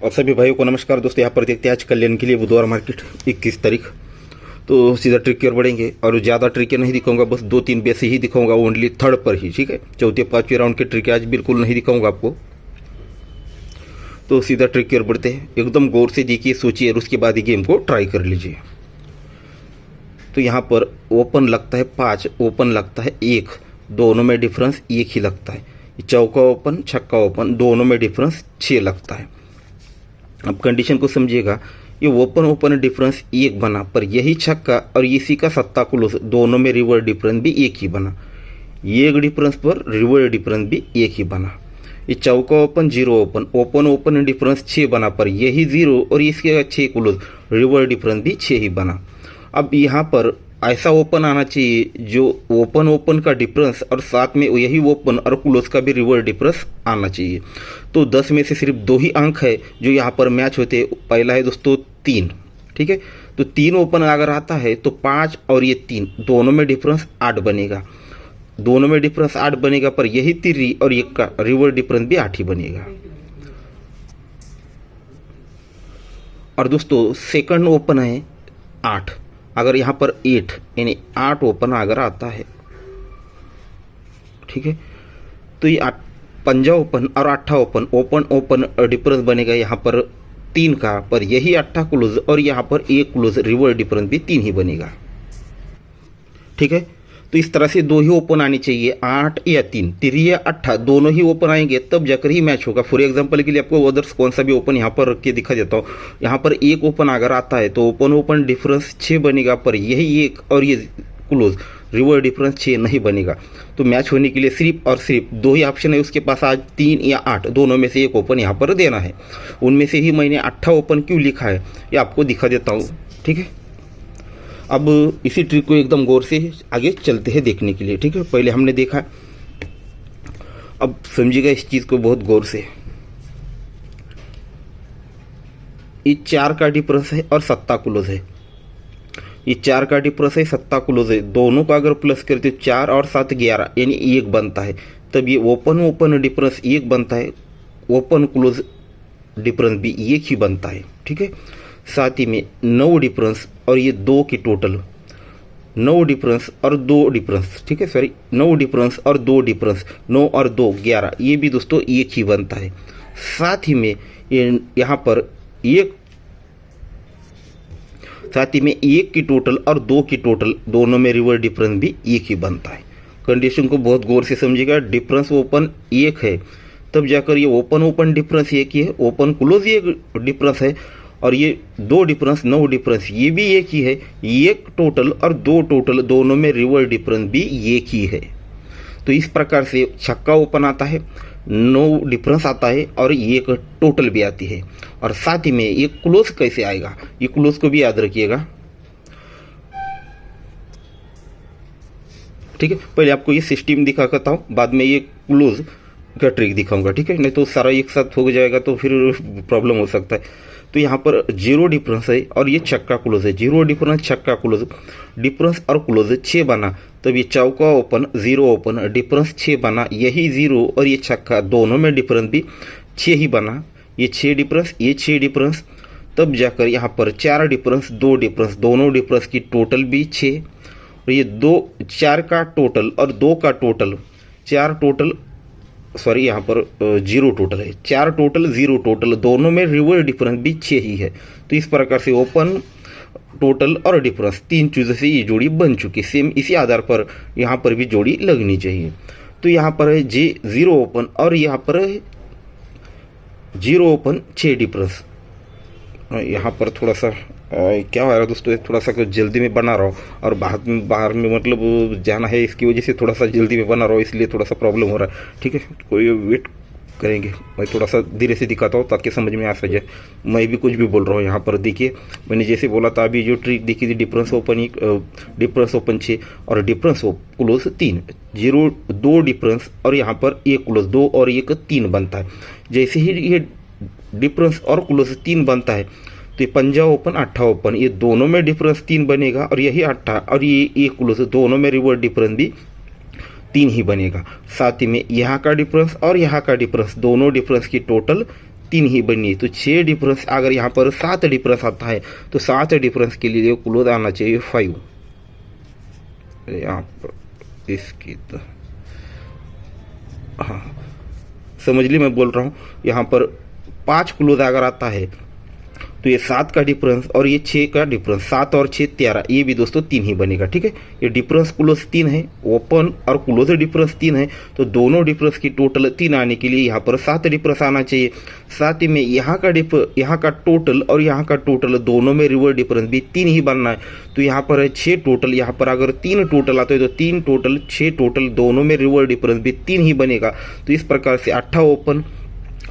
और सभी भाइयों को नमस्कार। दोस्तों यहाँ पर देखते हैं आज कल्याण के लिए बुधवार मार्केट 21 तारीख। तो सीधा ट्रिक की ओर बढ़ेंगे और ज़्यादा ट्रिक नहीं दिखाऊंगा, बस 2-3 बेस ही दिखाऊंगा, ओनली थर्ड पर ही, ठीक है। चौथे पाँचवें राउंड के ट्रिक आज बिल्कुल नहीं दिखाऊंगा आपको। तो सीधा ट्रिक की ओर बढ़ते हैं, एकदम गौर से देखिए, सोचिए और उसके बाद ही गेम को ट्राई कर लीजिए। तो यहाँ पर ओपन लगता है 5, ओपन लगता है 1, दोनों में डिफरेंस 1 ही लगता है। चौका ओपन, छक्का ओपन, दोनों में डिफरेंस 6 लगता है। अब कंडीशन को समझिएगा, ये ओपन डिफरेंस 1 बना, पर यही छक्का और इसी का सत्ता क्लोज, दोनों में रिवर्स डिफरेंस भी 1 ही बना। ये एक डिफरेंस पर रिवर्स डिफरेंस भी 1 ही बना। ये चौका ओपन, जीरो ओपन डिफरेंस 6 बना, पर यही 0 और इसके 6 क्लोज, रिवर्स डिफरेंस भी 6 ही बना। अब यहाँ पर ऐसा ओपन आना चाहिए जो ओपन का डिफरेंस और साथ में यही ओपन और क्लोज का भी रिवर्स डिफरेंस आना चाहिए। तो 10 में से सिर्फ 2 ही अंक है जो यहाँ पर मैच होते हैं। पहला है दोस्तों 3, ठीक है। तो 3 ओपन अगर आता है तो 5 और ये 3 दोनों में डिफरेंस 8 बनेगा, दोनों में डिफरेंस 8 बनेगा, पर यही 3 और 1 का रिवर्स डिफरेंस भी 8 ही बनेगा। और दोस्तों सेकंड ओपन है 8, अगर यहाँ पर 8 यानी 8 ओपन अगर आता है, ठीक है, तो ये 5 ओपन और 8 ओपन डिफरेंस बनेगा यहाँ पर 3 का, पर यही 8 क्लोज और यहाँ पर 1 क्लोज, रिवर्स डिफरेंस भी 3 ही बनेगा, ठीक है। तो इस तरह से 2 ही ओपन आनी चाहिए, 8 या 3 या 8 दोनों ही ओपन आएंगे तब जाकर ही मैच होगा। फॉर एग्जांपल के लिए आपको अदर्स कौन सा भी ओपन यहाँ पर रख के दिखा देता हूँ। यहाँ पर 1 ओपन अगर आता है तो ओपन डिफरेंस 6 बनेगा, पर यही 1 और ये क्लोज, रिवर्स डिफरेंस 6 नहीं बनेगा। तो मैच होने के लिए सिर्फ और सिर्फ 2 ही ऑप्शन है उसके पास आज, 3 या 8, दोनों में से 1 ओपन यहाँ पर देना है। उनमें से ही मैंने 8 ओपन क्यों लिखा है ये आपको दिखा देता हूँ, ठीक है। अब इसी ट्रिक को एकदम गौर से आगे चलते हैं देखने के लिए, ठीक है। पहले हमने देखा, अब समझिएगा इस चीज को बहुत गौर से। ये 4 का डिफरेंस है और सत्ता क्लोज है, ये 4 का डिफरेंस है, सत्ता क्लोज है, दोनों का अगर प्लस करते 4 और 7 11 यानी 1 बनता है, तब ये ओपन डिफरेंस 1 बनता है, ओपन क्लोज डिफरेंस भी 1 ही बनता है, ठीक है। साथ ही में 9 डिफरेंस और ये 2 की टोटल, 9 डिफरेंस और 2 डिफरेंस, ठीक है, सॉरी 9 डिफरेंस और 2 डिफरेंस, 9 और 2 11, ये भी दोस्तों 1 ही बनता है। साथ ही में यहाँ पर 1 की टोटल और 2 की टोटल, दोनों में रिवर्स डिफरेंस भी 1 ही बनता है। कंडीशन को बहुत गौर से समझिएगा, डिफरेंस ओपन 1 है तब जाकर ये ओपन डिफरेंस 1 ही है, ओपन क्लोज 1 डिफरेंस है, और ये 2 डिफरेंस 9 डिफरेंस ये भी 1 ही है। 1 टोटल और 2 टोटल, दोनों में रिवर्स डिफरेंस भी 1 ही है। तो इस प्रकार से छक्का ओपन आता है, 9 डिफरेंस आता है और 1 टोटल भी आती है। और साथ ही में ये क्लोज कैसे आएगा, ये क्लोज को भी याद रखिएगा, ठीक है। पहले आपको ये सिस्टम दिखा करता हूँ, बाद में ये क्लोज का ट्रिक दिखाऊंगा, ठीक है, नहीं तो सारा एक साथ हो जाएगा तो फिर प्रॉब्लम हो सकता है। तो यहाँ पर 0 डिफरेंस है और ये छक्का क्लोज है, 0 डिफरेंस छक्का क्लोज, डिफरेंस और क्लोज 6 बना, तब ये चौका ओपन, 0 ओपन, डिफरेंस 6 बना, यही 0 और ये छक्का, दोनों में डिफरेंस भी 6 ही बना, ये 6 डिफरेंस, ये 6 डिफरेंस, तब जाकर यहाँ पर 4 डिफरेंस 2 डिफरेंस, दोनों डिफरेंस की टोटल भी 6, और ये 4 का टोटल और 2 का टोटल, 4 टोटल, सॉरी यहाँ पर 0 टोटल है, 4 टोटल 0 टोटल, दोनों में रिवर्स डिफरेंस भी 6 ही है। तो इस प्रकार से ओपन, टोटल और डिफरेंस 3 चीज़ों से ये जोड़ी बन चुकी। सेम इसी आधार पर यहाँ पर भी जोड़ी लगनी चाहिए। तो यहाँ पर है 0 ओपन और यहाँ पर है 0 ओपन 6 डिफरेंस। यहाँ पर थोड़ा सा क्या हो रहा है दोस्तों, थोड़ा सा कुछ जल्दी में बना रहा हूँ और बाहर में मतलब जाना है, इसकी वजह से थोड़ा सा जल्दी में बना रहा हूँ, इसलिए थोड़ा सा प्रॉब्लम हो रहा है, ठीक है। कोई वेट करेंगे, मैं थोड़ा सा धीरे से दिखाता हूँ ताकि समझ में आ सके। मैं भी कुछ भी बोल रहा हूँ यहाँ पर, देखिए मैंने जैसे बोला था अभी जो ट्रिक देखी थी, डिफरेंस ओपन 6 और डिफरेंस क्लोज 3, 0 2 डिफरेंस और यहाँ पर 1 क्लोज, 2 और 1 3 बनता है। जैसे ही ये डिफरेंस और क्लोज 3 बनता है तो ये 5 ओपन 8 ओपन, ये दोनों में डिफरेंस 3 बनेगा, और यही 8 और ये 1 क्लोज, दोनों में रिवर्स डिफरेंस भी 3 ही बनेगा। साथ ही में यहाँ का डिफरेंस और यहाँ का डिफरेंस, दोनों डिफरेंस की टोटल तीन ही बनी है, तो 6 डिफरेंस, अगर यहाँ पर 7 डिफरेंस आता है तो 7 डिफरेंस के लिए क्लोज आना चाहिए 5। यहाँ पर इसकी तो हाँ समझ ली मैं बोल रहा हूँ, यहाँ पर 5 क्लोज अगर आता है तो ये 7 का डिफरेंस और ये 6 का डिफरेंस, 7 और 6 13, ये भी दोस्तों 3 ही बनेगा। ठीक है, ये डिफरेंस क्लोज 3 है, ओपन और क्लोज डिफरेंस 3 है, तो दोनों डिफरेंस की टोटल 3 आने के लिए यहाँ पर 7 डिफरेंस आना चाहिए। साथ ही में यहाँ का टोटल और यहाँ का टोटल दोनों में रिवर्स डिफरेंस भी 3 ही बनना है, तो यहाँ पर है 6 टोटल, यहाँ पर अगर 3 टोटल आता है तो 3 टोटल 6 टोटल, दोनों में रिवर्स डिफरेंस भी 3 ही बनेगा। तो इस प्रकार से 8 ओपन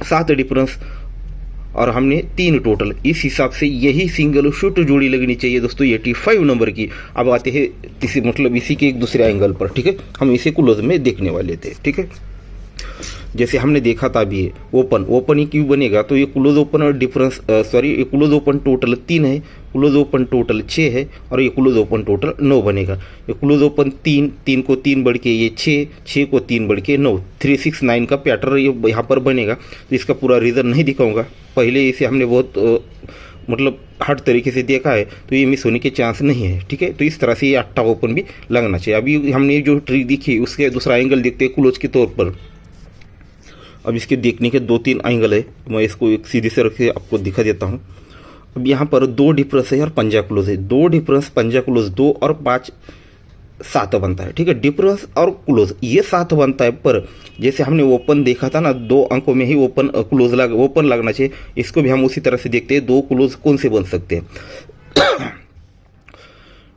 7 डिफरेंस और हमने 3 टोटल, इस हिसाब से यही सिंगल शूट जोड़ी लगनी चाहिए दोस्तों 85 नंबर की। अब आते हैं मतलब इसी के एक दूसरे एंगल पर। ठीक है, हम इसे क्लोज में देखने वाले थे। ठीक है, जैसे हमने देखा था अभी ओपन ही क्यों बनेगा, तो ये क्लोज ओपन और डिफरेंस ये क्लोज ओपन टोटल 3 है, क्लोज ओपन टोटल 6 है और ये क्लोज ओपन टोटल 9 बनेगा। ये क्लोज ओपन 3 को 3 बढ़ के ये 6 को 3 बढ़ के 9, 3 6 9 का पैटर्न ये यहाँ पर बनेगा। तो इसका पूरा रीज़न नहीं दिखाऊंगा, पहले इसे हमने बहुत मतलब हर तरीके से देखा है, तो ये मिस होने के चांस नहीं है। ठीक है, तो इस तरह से ये 8 ओपन भी लगना चाहिए। अभी हमने जो ट्रिक देखी उसके दूसरा एंगल देखते हैं क्लोज के तौर पर। अब इसके देखने के 2-3 एंगल है, मैं इसको एक सीधे से रख के आपको दिखा देता हूँ। अब यहाँ पर 2 डिफरेंस है और पंजा क्लोज है, 2 डिफरेंस पंजा क्लोज 2 और 5 7 बनता है। ठीक है, डिफरेंस और क्लोज ये 7 बनता है, पर जैसे हमने ओपन देखा था ना, 2 अंकों में ही ओपन लगना चाहिए, इसको भी हम उसी तरह से देखते हैं 2 क्लोज कौन से बन सकते हैं।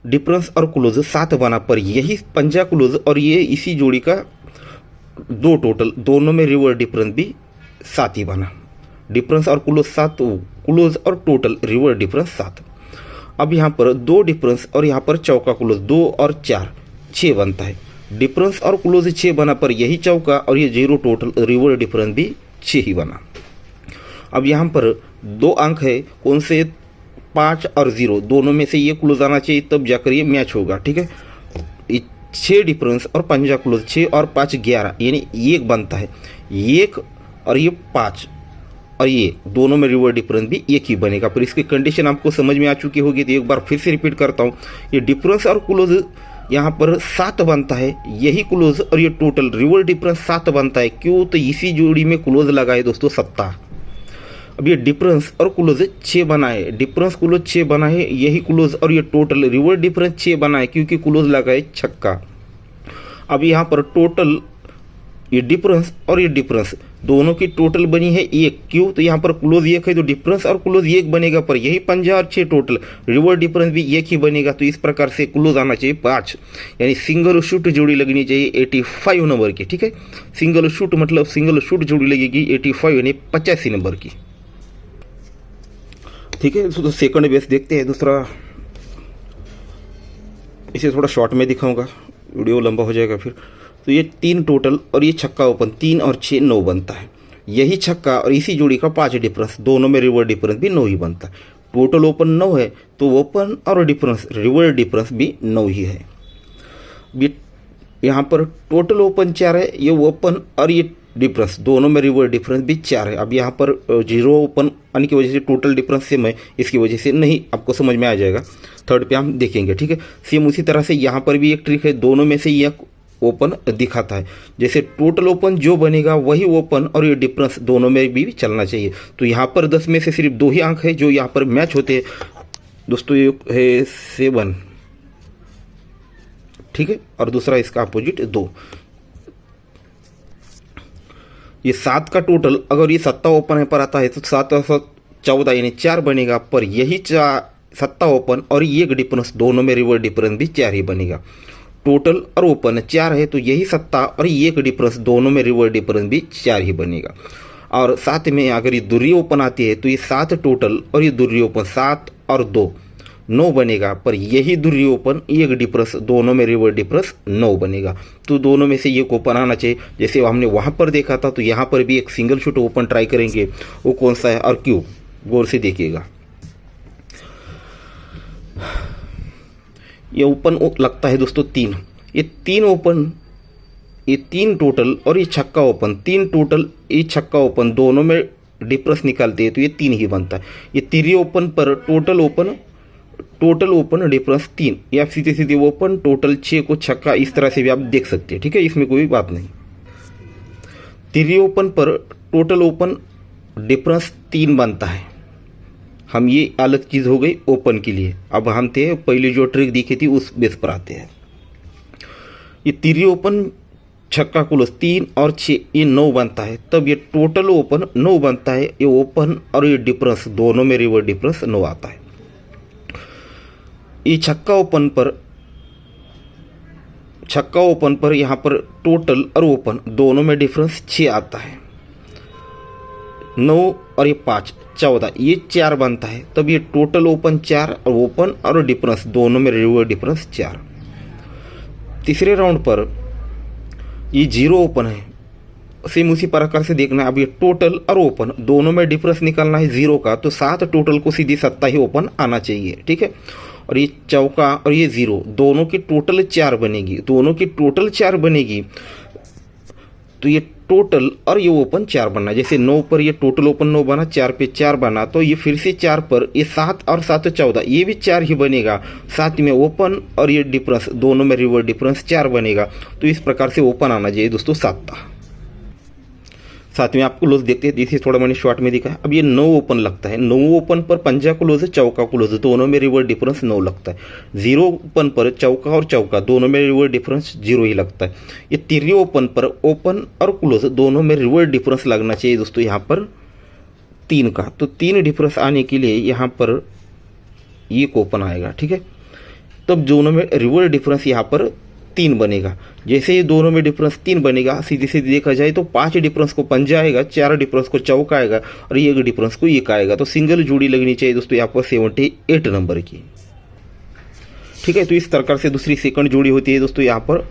डिफरेंस और क्लोज 7 बना, पर यही पंजा क्लोज और ये इसी जोड़ी का 2 टोटल, दोनों में रिवर्स डिफरेंस भी 7 ही बना। डिफरेंस और क्लोज 7, क्लोज और टोटल रिवर्स डिफरेंस 7। अब यहाँ पर 2 डिफरेंस और यहाँ पर चौका क्लोज 2 और 4 6 बनता है। डिफरेंस और क्लोज 6 बना, पर यही चौका और ये 0 टोटल रिवर्स डिफरेंस भी 6 ही बना। अब यहाँ पर 2 अंक है, कौन से 5 और 0, दोनों में से ये क्लोज आना चाहिए, तब जाकर ये मैच होगा। ठीक है, 6 डिफरेंस और पंजा क्लोज 6 और 5 11, यानी 1 बनता है, 1 और ये 5 और ये दोनों में रिवर्स डिफरेंस भी 1 ही बनेगा। पर इसकी कंडीशन आपको समझ में आ चुकी होगी, तो एक बार फिर से रिपीट करता हूँ। ये डिफरेंस और क्लोज यहाँ पर 7 बनता है, यही क्लोज और ये टोटल रिवर्स डिफरेंस 7 बनता है। क्यों, तो इसी जोड़ी में क्लोज लगा है दोस्तों 7। अब ये डिफरेंस और क्लोज 6 बना है, डिफरेंस क्लोज 6 बना है, यही क्लोज और ये टोटल रिवर्स डिफरेंस 6 बना है, क्योंकि क्लोज लगा है छक्का। अब यहाँ पर टोटल ये डिफरेंस और ये डिफरेंस दोनों की टोटल बनी है 1। क्यों, तो यहाँ पर क्लोज 1 है, तो डिफरेंस और क्लोज 1 बनेगा, पर यही पंजा और 6 टोटल रिवर्स डिफरेंस भी 1 ही बनेगा। तो इस प्रकार से क्लोज आना चाहिए 5, यानी सिंगल शूट जोड़ी लगनी चाहिए 85 नंबर की। ठीक है, सिंगल शूट मतलब सिंगल शूट जोड़ी लगेगी 85 यानी 85 नंबर की। ठीक है, तो सेकंड बेस देखते हैं दूसरा, इसे थोड़ा शॉर्ट में दिखाऊंगा, वीडियो लंबा हो जाएगा फिर। तो ये 3 टोटल और ये छक्का ओपन 3 और 6 9 बनता है, यही छक्का और इसी जोड़ी का 5 डिफरेंस, दोनों में रिवर्स डिफरेंस भी 9 ही बनता है। टोटल ओपन 9 है, तो ओपन और डिफरेंस रिवर्स डिफरेंस भी 9 ही है। यहाँ पर टोटल ओपन 4 है, ये ओपन और ये डिफरेंस दोनों में रिवर्स डिफरेंस भी 4 है। अब यहाँ पर 0 ओपन आने की वजह से टोटल डिफरेंस सेम है, इसकी वजह से नहीं, आपको समझ में आ जाएगा, थर्ड पे हम देखेंगे। ठीक है, सेम उसी तरह से यहाँ पर भी एक ट्रिक है, दोनों में से यह ओपन दिखाता है, जैसे टोटल ओपन जो बनेगा वही ओपन और ये डिफरेंस दोनों में भी चलना चाहिए। तो यहाँ पर 10 में से सिर्फ 2 ही अंक है जो यहाँ पर मैच होते हैं दोस्तों, ये है 7। ठीक है, और दूसरा इसका अपोजिट 2। ये 7 का टोटल, अगर ये 7 ओपन है पर आता है तो 7 और 7 14 यानी 4 बनेगा, पर यही 7 ओपन और ये डिफरेंस दोनों में रिवर्स डिफरेंस भी 4 ही बनेगा। टोटल और ओपन 4 है, तो यही 7 और ये डिफरेंस दोनों में रिवर्स डिफरेंस भी 4 ही बनेगा। और साथ में अगर ये दूरी ओपन आती है तो ये 7 टोटल और ये दूरी ओपन 7 और 2 9 बनेगा, पर यही दूरी ओपन एक डिफरेंस दोनों में रिवर्स डिफरेंस 9 बनेगा। तो दोनों में से ये ओपन आना चाहिए, जैसे हमने वहाँ पर देखा था। तो यहाँ पर भी एक सिंगल शूट ओपन ट्राई करेंगे, वो कौन सा है और क्यों, गौर से देखिएगा। ये ओपन लगता है दोस्तों 3, ये 3 ओपन, ये 3 टोटल और ये छक्का ओपन, 3 टोटल ये छक्का ओपन, दोनों में डिफरेंस निकालते हैं तो ये 3 ही बनता है। ये तिरी ओपन पर टोटल ओपन डिफरेंस 3, या सीधे सीधे ओपन टोटल 6 को छक्का, इस तरह से भी आप देख सकते हैं, ठीक है, इसमें कोई बात नहीं। तिरी ओपन पर टोटल ओपन डिफरेंस 3 बनता है। हम ये अलग चीज़ हो गई ओपन के लिए। अब हम थे पहले जो ट्रिक दिखी थी उस बेस पर आते हैं। ये तिरी ओपन छक्का क्लोज 3 और 6 ये 9 बनता है, तब ये टोटल ओपन 9 बनता है। ये ओपन और ये डिफरेंस दोनों में रिवर्स डिफरेंस 9 आता है। ये छक्का ओपन पर यहाँ पर टोटल और ओपन दोनों में डिफरेंस 6 आता है। 9 और ये 5 14, ये 4 बनता है, तब ये टोटल ओपन 4 और ओपन और डिफरेंस दोनों में रिवर्स डिफरेंस 4। तीसरे राउंड पर ये 0 ओपन है, सेम उसी प्रकार से देखना है। अब ये टोटल और ओपन दोनों में डिफरेंस निकालना है 0 का, तो 7 टोटल को सीधी 7 ही ओपन आना चाहिए, ठीक है। और ये चौका और ये 0 दोनों की टोटल 4 बनेगी, तो ये टोटल और ये ओपन 4 बनना। जैसे 9 पर ये टोटल ओपन 9 बना, 4 पे 4 बना, तो ये फिर से 4 पर ये 7 और 7 14, ये भी 4 ही बनेगा। साथ में ओपन और ये डिफरेंस दोनों में रिवर्स डिफरेंस 4 बनेगा, तो इस प्रकार से ओपन आना चाहिए दोस्तों 7। साथ में आपको क्लोज देखते हैं, इसे थोड़ा मैंने शॉर्ट में दिखा है। अब ये 9 ओपन लगता है, 9 ओपन पर पंजा क्लोज है, चौका क्लोज है, दोनों में रिवर्स डिफरेंस 9 लगता है। 0 ओपन पर चौका और चौका दोनों में रिवर्स डिफरेंस 0 ही लगता है। ये तिरी ओपन पर ओपन और क्लोज दोनों में रिवर्स डिफरेंस लगना चाहिए दोस्तों यहाँ पर 3 का, तो 3 डिफरेंस आने के लिए यहाँ पर ये ओपन आएगा, ठीक है। तब दोनों में रिवर्स डिफरेंस यहाँ पर 3 बनेगा। जैसे ही दोनों में डिफरेंस 3 बनेगा, सीधे सीधे देखा जाए तो 5 डिफरेंस को पंजा आएगा, 4 डिफरेंस को चौका आएगा और 1 डिफरेंस को 1 आएगा। तो सिंगल जोड़ी लगनी चाहिए दोस्तों यहाँ पर 78 नंबर की, ठीक है। तो इस प्रकार से दूसरी सेकंड जोड़ी होती है दोस्तों यहाँ पर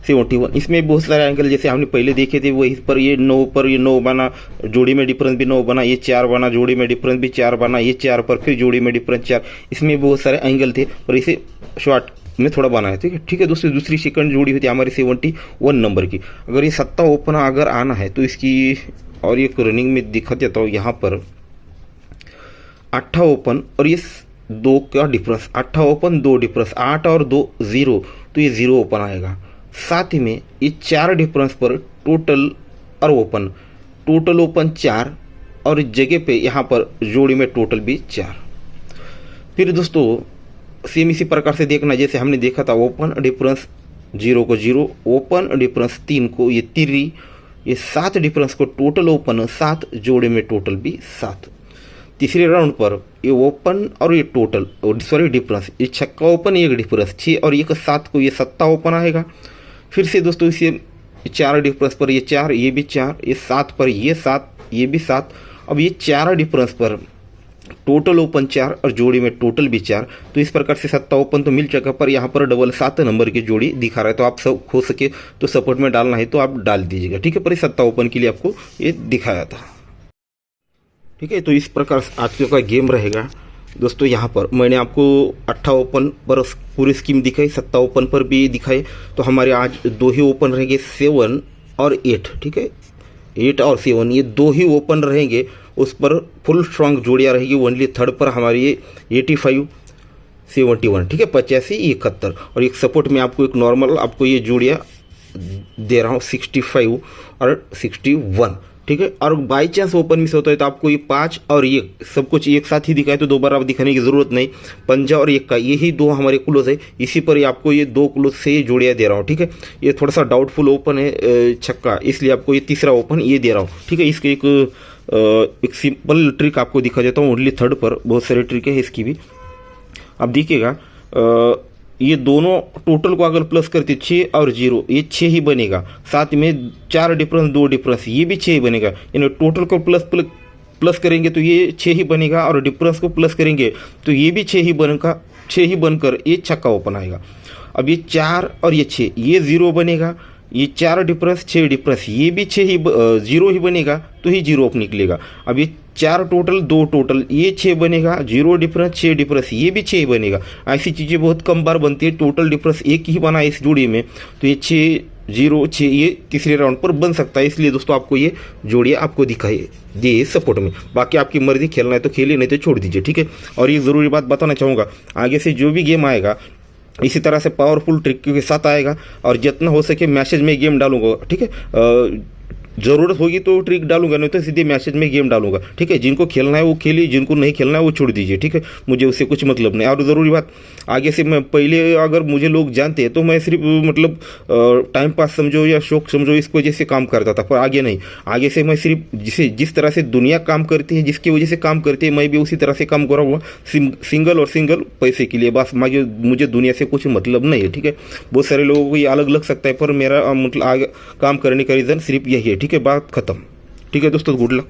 71। इसमें बहुत सारे एंगल जैसे हमने पहले देखे थे, वही पर ये 9 बना, जोड़ी में डिफरेंस भी 9 बना, ये 4 बना, जोड़ी में डिफरेंस भी 4 बना, ये 4 पर फिर जोड़ी में डिफरेंस 4। इसमें बहुत सारे एंगल थे और इसे शॉर्ट में थोड़ा बनाया, ठीक है दोस्तों। दूसरी सेकंड जोड़ी होती है हमारी 71 नंबर की। अगर ये 7 ओपन अगर आना है तो इसकी और ये रनिंग में दिखा देता हूँ यहाँ पर 8 ओपन और ये 2 का डिफरेंस, 8 ओपन 2 डिफरेंस, 8 और 2 0, तो ये 0 ओपन आएगा। साथ में ये 4 डिफरेंस पर टोटल और टोटल ओपन 4 और इस जगह पे यहाँ पर जोड़ी में टोटल भी 4। फिर दोस्तों सेम इसी प्रकार से देखना जैसे हमने देखा था, ओपन डिफरेंस 0 को 0, ओपन डिफरेंस 3 को ये तिरी, ये 7 डिफरेंस को टोटल ओपन 7, जोड़े में टोटल भी 7। तीसरे राउंड पर ये ओपन और ये टोटल डिफरेंस, ये छक्का ओपन 1 डिफरेंस 6 और 1 7 को ये 7 ओपन आएगा। फिर से दोस्तों इसे 4 डिफरेंस पर ये 4, ये भी 4, ये 7 पर ये 7, ये भी 7। अब ये 4 डिफरेंस पर टोटल ओपन 4 और जोड़ी में टोटल भी 4, तो इस प्रकार से 7 ओपन तो मिल चुका, पर यहाँ पर डबल 7 नंबर की जोड़ी दिखा रहा है। तो आप सब हो सके तो सपोर्ट में डालना है तो आप डाल दीजिएगा, ठीक है। पर 7 ओपन के लिए आपको ये दिखाया था, ठीक है। तो इस प्रकार से आज का गेम रहेगा दोस्तों। यहाँ पर मैंने आपको 8 ओपन पर पूरी स्कीम दिखाई, 7 ओपन पर भी दिखाई। तो हमारे आज 2 ही ओपन रहेंगे, 7 और 8, ठीक है। 8 और 7 ये 2 ही ओपन रहेंगे, उस पर फुल स्ट्रांग जोड़ियाँ रहेगी। ओनली थर्ड पर हमारी ये 85 71, ठीक है, 85 71। और एक सपोर्ट में आपको एक नॉर्मल आपको ये जोड़ियाँ दे रहा हूँ 65 और 61, ठीक है। और बाई चांस ओपन मिस होता है तो आपको ये 5 और 1 सब कुछ एक साथ ही दिखाए, तो दोबारा आप दिखाने की ज़रूरत नहीं। पंजा और 1 का यही 2 हमारे क्लोज है, इसी पर आपको ये 2 क्लोज से ये जोड़ियाँ दे रहा हूँ, ठीक है। ये थोड़ा सा डाउटफुल ओपन है छक्का, इसलिए आपको ये तीसरा ओपन ये दे रहा हूँ, ठीक है। इसके एक सिंपल ट्रिक आपको दिखा देता हूँ, ओनली थर्ड पर बहुत सारे ट्रिक है इसकी भी। आप देखिएगा ये दोनों टोटल को अगर प्लस करते 6 और 0, ये 6 ही बनेगा। साथ में 4 डिफरेंस 2 डिफरेंस, ये भी 6 ही बनेगा। यानी टोटल को प्लस करेंगे तो ये 6 ही बनेगा, और डिफरेंस को प्लस करेंगे तो ये भी 6 ही बनकर ये छक्का ओपन आएगा। अब ये 4 और ये 6, ये 0 बनेगा। ये 4 डिफरेंस 6 डिफरेंस, ये भी 0 ही बनेगा, तो ही 0 ओपन निकलेगा। अब ये 4 टोटल 2 टोटल, ये 6 बनेगा। 0 डिफरेंस 6 डिफरेंस, ये भी 6 ही बनेगा। ऐसी चीज़ें बहुत कम बार बनती है। टोटल डिफरेंस 1 ही बना इस जोड़ी में, तो ये 6 0-6 ये तीसरे राउंड पर बन सकता है। इसलिए दोस्तों आपको ये जोड़ियाँ आपको दिखाई दिए सपोर्ट में। बाकी आपकी मर्जी, खेलना है तो खेलिए, नहीं तो छोड़ दीजिए, ठीक है। और ये ज़रूरी बात बताना चाहूँगा, आगे से जो भी गेम आएगा इसी तरह से पावरफुल ट्रिक के साथ आएगा और जितना हो सके मैसेज में गेम डालूंगा, ठीक है। ज़रूरत होगी तो ट्रिक डालूंगा, नहीं तो सीधे मैसेज में गेम डालूंगा, ठीक है। जिनको खेलना है वो खेलिए, जिनको नहीं खेलना है वो छोड़ दीजिए, ठीक है। मुझे उससे कुछ मतलब नहीं। और ज़रूरी बात, आगे से मैं पहले अगर मुझे लोग जानते हैं तो मैं सिर्फ मतलब टाइम पास समझो या शौक समझो, इस वजह से काम करता था, पर आगे नहीं। आगे से मैं सिर्फ जिस तरह से दुनिया काम करती है, जिसकी वजह से काम करती है, मैं भी उसी तरह से काम करूँगा, सिंगल पैसे के लिए। बस मुझे दुनिया से कुछ मतलब नहीं है, ठीक है। बहुत सारे लोगों को ये अलग लग सकता है, पर मेरा मतलब आगे काम करने का रीज़न सिर्फ यही है, ठीक है। बात खत्म, ठीक है दोस्तों, गुड लक।